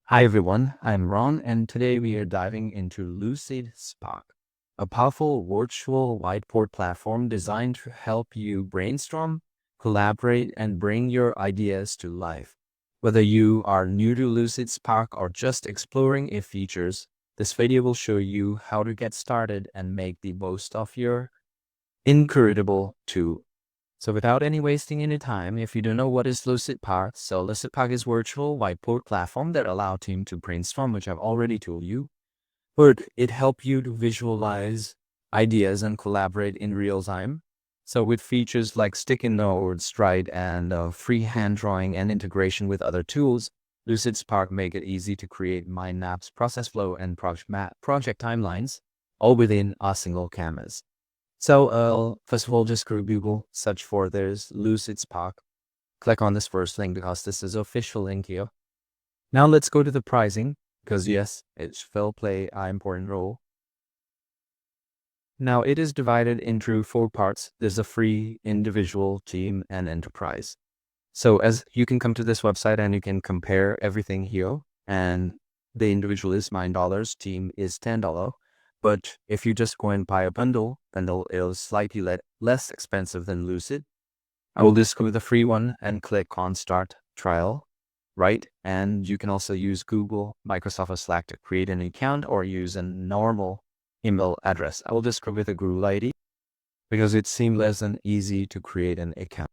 Hi everyone, I'm Ron and today we are diving into Lucidspark, a powerful virtual whiteboard platform designed to help you brainstorm, collaborate, and bring your ideas to life. Whether you are new to Lucidspark or just exploring its features, this video will show you how to get started and make the most of your incredible tool. So without any wasting any time, if you don't know what is Lucidspark, so Lucidspark is virtual whiteboard platform that allow team to brainstorm, which I've already told you, but it help you to visualize ideas and collaborate in real time. So with features like sticky notes, right, and freehand drawing and integration with other tools, Lucidspark make it easy to create mind maps, process flow, and project timelines, all within a single canvas. So first of all, just go to Google, search for there's Lucidspark. Click on this first link because this is official link here. Now let's go to the pricing because yes, it will play an important role. Now it is divided into 4 parts. There's a free, individual, team, and enterprise. So as you can come to this website and you can compare everything here, and the individual is $9, team is $10. But if you just go and buy a bundle is slightly less expensive than Lucid. I will just go with the free one and click on start trial, right? And you can also use Google, Microsoft, or Slack to create an account or use a normal email address. I will just go with a Google ID because it's seamless and easy to create an account.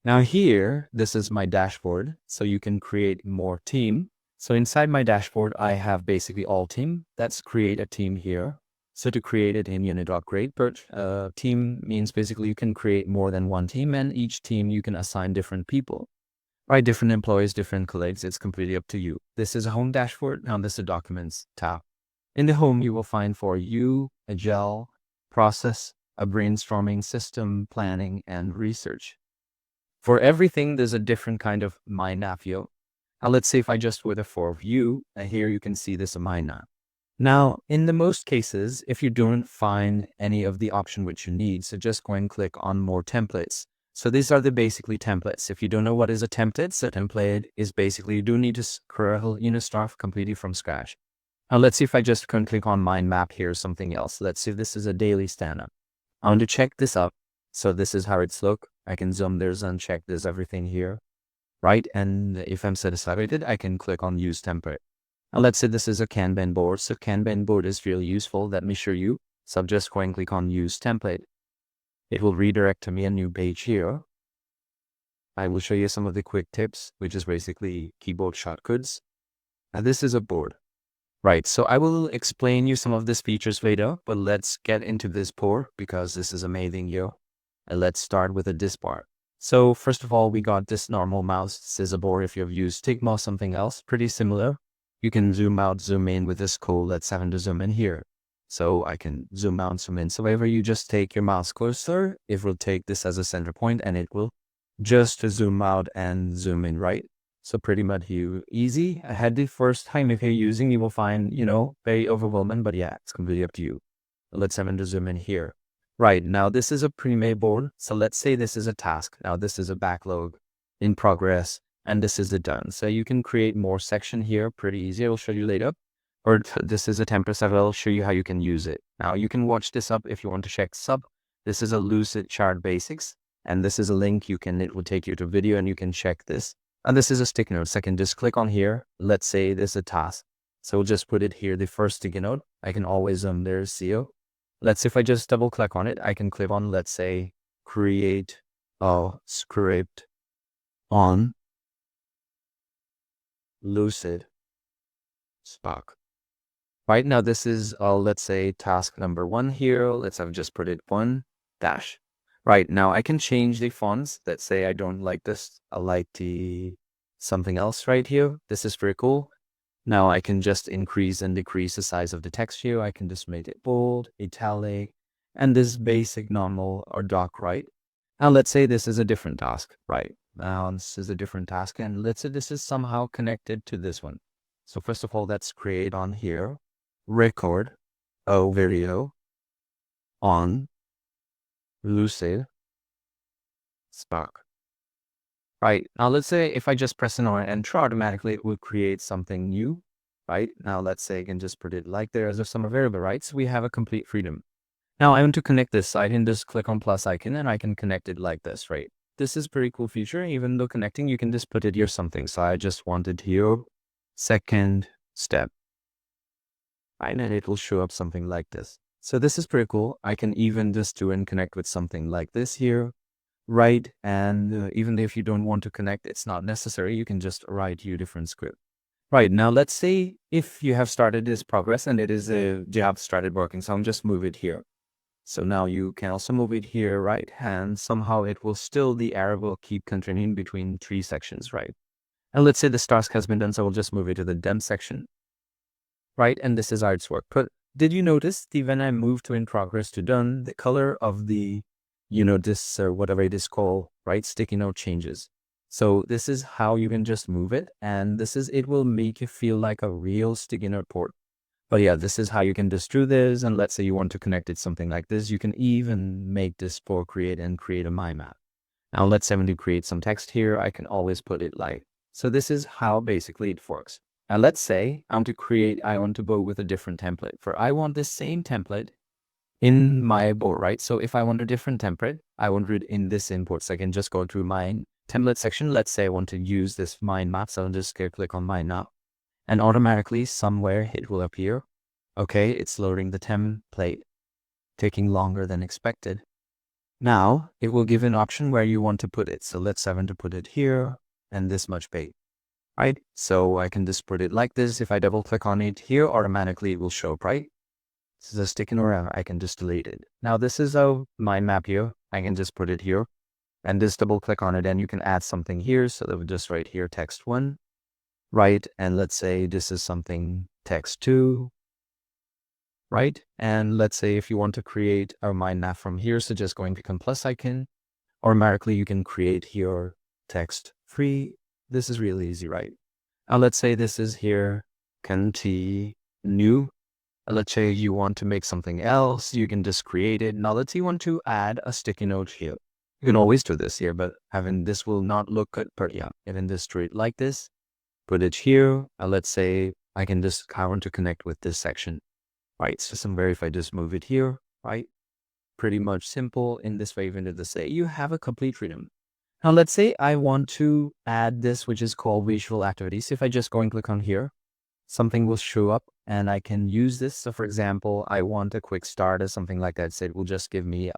Now here, this is my dashboard. So you can create more team. So inside my dashboard, I have basically all team. Let's create a team here. So to create a team, you need to upgrade, but team means basically you can create more than one team, and each team you can assign different people, right? Different employees, different colleagues. It's completely up to you. This is a home dashboard. Now this is a documents tab. In the home, you will find for you, agile, process, a brainstorming, system, planning, and research. For everything, there's a different kind of mind map here. Now, let's say if I just with a for view, here you can see this mind map. Now, in the most cases, if you don't find any of the option which you need, so just go and click on more templates. So these are the basically templates. If you don't know what is a template, so a template is basically you do need to start completely from scratch. Now, let's see if I just can click on mind map here, something else. Let's see if this is a daily stand-up. I want to check this up. So this is how it's look. I can zoom there's uncheck there's everything here, right? And if I'm satisfied, I can click on use template. Now let's say this is a Kanban board. So Kanban board is really useful. Let me show you. So just go and click on use template. It will redirect to me a new page here. I will show you some of the quick tips, which is basically keyboard shortcuts. Now this is a board. Right, so I will explain you some of these features later, but let's get into this board because this is amazing here. And let's start with a disk bar. So first of all, we got this normal mouse scissor board. If you've used Stigma or something else, pretty similar. You can zoom out, zoom in with this code. Let's have to zoom in here. So I can zoom out, zoom in. So whenever you just take your mouse cursor, it will take this as a center point and it will just zoom out and zoom in, right? So pretty much easy. I had the first time if you're using, you will find, very overwhelming, but yeah, it's completely up to you. Let's have to zoom in here. Right, now this is a pre-made board. So let's say this is a task. Now this is a backlog in progress, and this is the done. So you can create more section here, pretty easy. I'll show you later. Or this is a template, so I'll show you how you can use it. Now you can watch this up if you want to check sub. This is a Lucid chart basics, and this is a link it will take you to video and you can check this. And this is a sticky note. So I can just click on here. Let's say this is a task. So we'll just put it here, the first sticky note. I can always there's CO. Let's say if I just double click on it, I can click on, let's say, create a script on Lucidspark. Right now, this is, let's say, task number 1 here. I've just put it 1 dash. Right now, I can change the fonts. Let's say I don't like this. I like something else right here. This is pretty cool. Now I can just increase and decrease the size of the text here. I can just make it bold, italic, and this basic normal or doc, right? Now let's say this is a different task, right? Now this is a different task, and let's say this is somehow connected to this one. So first of all, let's create on here, record a video on Lucidspark. right? Now let's say if I just press an or enter, automatically it will create something new, right? Now let's say I can just put it like there as a summer variable, right? So we have a complete freedom. Now I want to connect this. I can just click on plus icon and I can connect it like this, right? This is pretty cool feature. Even though connecting, you can just put it here something. So I just wanted here, second step, right? And it will show up something like this. So this is pretty cool. I can even just do and connect with something like this here, right? And even if you don't want to connect, it's not necessary. You can just write your different script. Right, now let's say if you have started this progress and it is a job started working. So I'm just move it here. So now you can also move it here, right? And somehow it will still, the arrow will keep continuing between three sections, right? And let's say this task has been done. So we'll just move it to the done section, right? And this is how it's worked. But did you notice when I moved to in progress to done, the color of the, this or whatever it is called, right? Sticky note changes. So this is how you can just move it. And it will make you feel like a real sticky note port. But yeah, this is how you can just do this. And let's say you want to connect it something like this. You can even make this for create a mind map. Now let's say when you create some text here, I can always put it like, so this is how basically it works. Now let's say I want to go with a different template I want this same template in my board, right? So if I want a different template, I want it in this import. So I can just go to my template section. Let's say I want to use this mind map. So I'll just click on mind now. And automatically somewhere it will appear. Okay, it's loading the template, taking longer than expected. Now it will give an option where you want to put it. So let's say I want to put it here and this much bait, right? So I can just put it like this. If I double click on it here, automatically it will show up, right? This is a sticking around. I can just delete it. Now this is a mind map here. I can just put it here and just double click on it and you can add something here. So that would just write here text 1. Right, and let's say this is something text 2, right? And let's say if you want to create a mind map from here, so just going to click on plus icon, automatically you can create here text 3. This is really easy, right? Now let's say this is here continue. Let's say you want to make something else, you can just create it. Now let's say you want to add a sticky note here. You can always do this here, but having this will not look good. But yeah, having this straight like this. Put it here. Let's say I want to connect with this section, right? So if I just move it here, right? Pretty much simple in this way, even to say you have a complete freedom. Now, let's say I want to add this, which is called visual activities. If I just go and click on here, something will show up and I can use this. So for example, I want a quick start or something like that. So it will just give me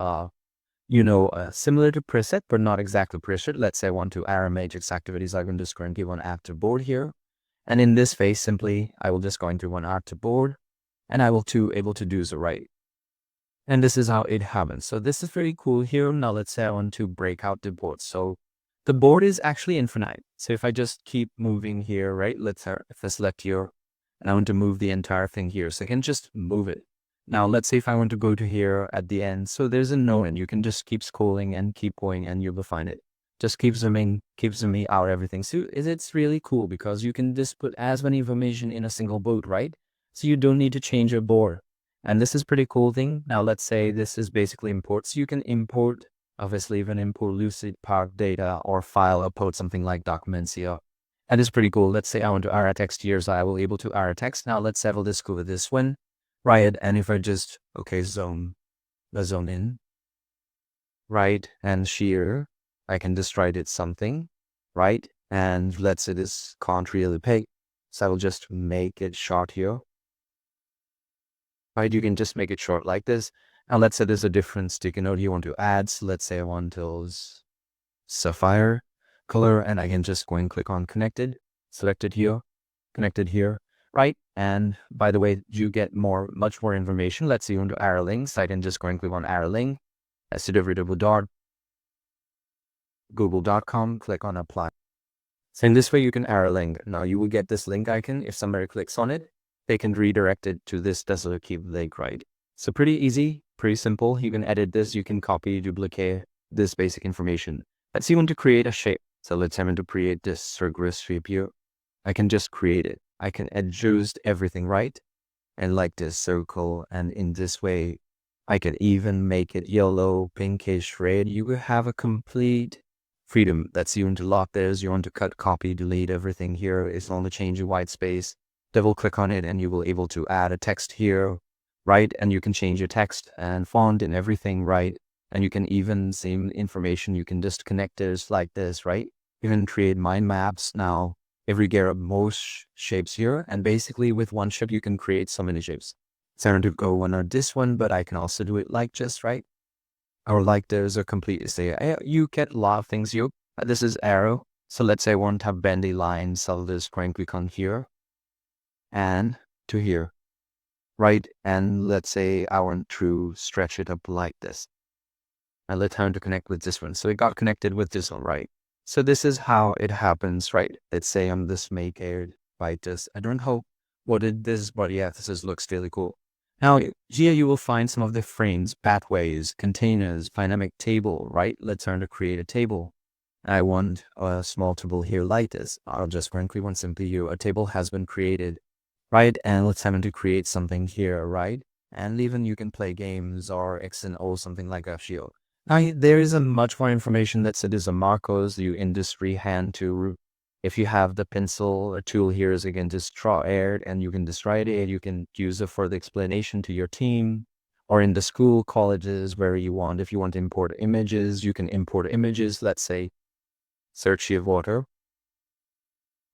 similar to preset, but not exactly preset. Let's say I want to arrow matrix activities. I can just go and give one add to board here. And in this phase, simply, I will just go into one add to board and I will able to do so, right? And this is how it happens. So this is very cool here. Now let's say I want to break out the board. So the board is actually infinite. So if I just keep moving here, right? If I select here and I want to move the entire thing here, so I can just move it. Now, let's say if I want to go to here at the end, so there's a no end. You can just keep scrolling and keep going and you will find it. Just keep zooming out everything. So it's really cool because you can just put as many information in a single board, right? So you don't need to change your board. And this is pretty cool thing. Now, let's say this is basically import. So you can import, obviously even import Lucidspark data or file, upload something like documents here. And it's pretty cool. Let's say I want to add text here. So I will able to add text. Now let's have this go with this one. Right, and if I just, zone in, right, and shear, I can just write it something, right, and let's say this can't really pay, so I will just make it short here, right, you can just make it short like this, and let's say there's a different sticky note you want to add, so let's say I want those sapphire color, and I can just go and click on connected, selected here, connected here, right? And by the way, you get much more information. Let's say you want to arrow links. I can just go and click on arrow link. As to www.google.com, click on apply. So in this way, you can arrow link. Now you will get this link icon. If somebody clicks on it, they can redirect it to this Desert Keep link, right? So pretty easy, pretty simple. You can edit this. You can copy, duplicate this basic information. Let's say you want to create a shape. So let's say I want to create this circular shape here. I can just create it. I can adjust everything, right? And like this circle, and in this way, I can even make it yellow, pinkish, red. You will have a complete freedom. That's you want to lock this, you want to cut, copy, delete everything here. It's only change your white space. Double click on it and you will able to add a text here, right? And you can change your text and font and everything, right? And you can even same information. You can just connect this like this, right? You can create mind maps now. Every gear most shapes here. And basically with one shape, you can create so many shapes. So I want to go on this one, but I can also do it like just, right? Or like there's a complete, say, you get a lot of things. This is arrow. So let's say I want to have bendy lines. So I'll just click on here and to here, right? And let's say I want to stretch it up like this. And let's try to connect with this one. So it got connected with this one, right? So this is how it happens, right? Let's say I'm this make aired by this. I don't know what it is, but yeah, looks really cool. Now here you will find some of the frames, pathways, containers, dynamic table, right? Let's turn to create a table. I want a small table here like this. I'll just currently want simply you. A table has been created, right? And let's have to create something here, right? And even you can play games or X and O, something like a shield. Now, there is a much more information that said is a Marcos, you industry hand to, if you have the pencil or tool here is again, just draw air and you can just write it. You can use it for the explanation to your team or in the school, colleges, where you want. If you want to import images, you can import images. Let's say search here water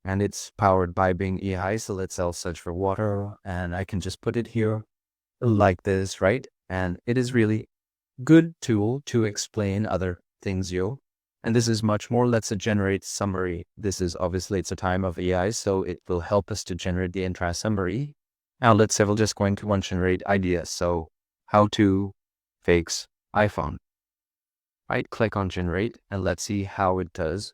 and it's powered by Bing AI. So let's search for water and I can just put it here like this, right? And it is really good tool to explain other things, and this is much more. Let's generate summary. This is obviously it's a time of AI, so it will help us to generate the entire summary. Now let's say we're just going to want to generate ideas. So how to fix iPhone, right? Click on generate and let's see how it does,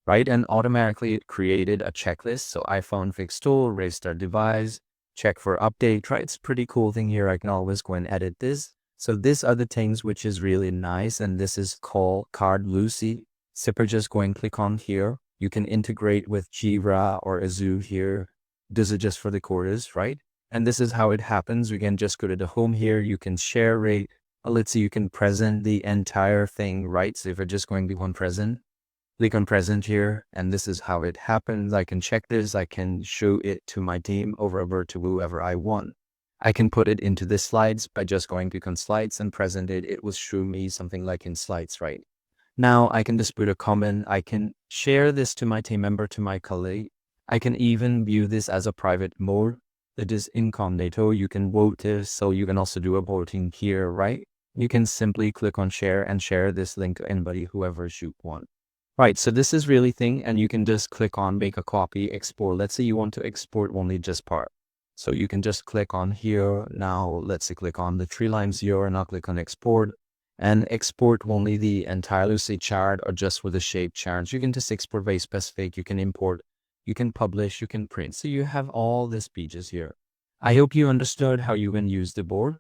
right? And automatically it created a checklist. So iPhone fix tool, restart device, check for update, right? It's a pretty cool thing here. I can always go and edit this. So these are the things which is really nice. And this is called Card Lucy. Zipper, just go and click on here. You can integrate with Jira or Azure here. This is just for the quarters, right? And this is how it happens. We can just go to the home here. You can share rate. Let's see, you can present the entire thing, right? So if you're just going to be one present, click on present here. And this is how it happens. I can check this. I can show it to my team over to whoever I want. I can put it into the slides by just going to slides and present it. It will show me something like in slides, right? Now I can just put a comment. I can share this to my team member, to my colleague. I can even view this as a private mode. That is incognito. You can vote this. So you can also do a voting here, right? You can simply click on share and share this link to anybody, whoever you want. Right, so this is really thing, and you can just click on make a copy, export. Let's say you want to export only just part. So you can just click on here. Now let's say click on the three lines here and I'll click on export and export only the entire Lucy chart or just with the shape charts. You can just export very specific. You can import, you can publish, you can print. So you have all these pages here. I hope you understood how you can use the board.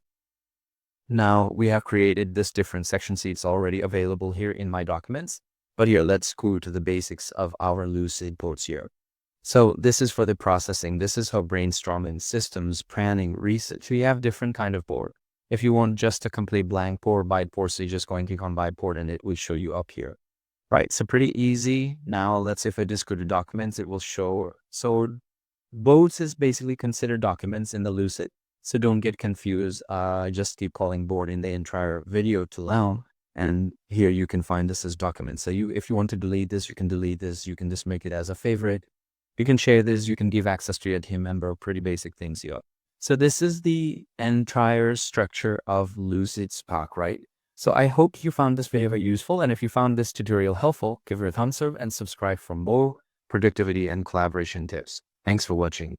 Now we have created this different section. See, it's already available here in my documents. But here, let's go to the basics of our Lucidboards here. So this is for the processing. This is how brainstorming, systems, planning, research. We have different kind of board. If you want just a complete blank board, whiteboard, so you're just going to click on whiteboard and it will show you up here. Right, so pretty easy. Now let's say if I just go to documents, it will show. So boards is basically considered documents in the Lucid. So don't get confused. Just keep calling board in the entire video to learn. And here you can find this as documents. So if you want to delete this, you can delete this. You can just make it as a favorite. You can share this. You can give access to your team member. Pretty basic things here. So this is the entire structure of Lucidspark, right? So I hope you found this video very useful. And if you found this tutorial helpful, give it a thumbs up and subscribe for more productivity and collaboration tips. Thanks for watching.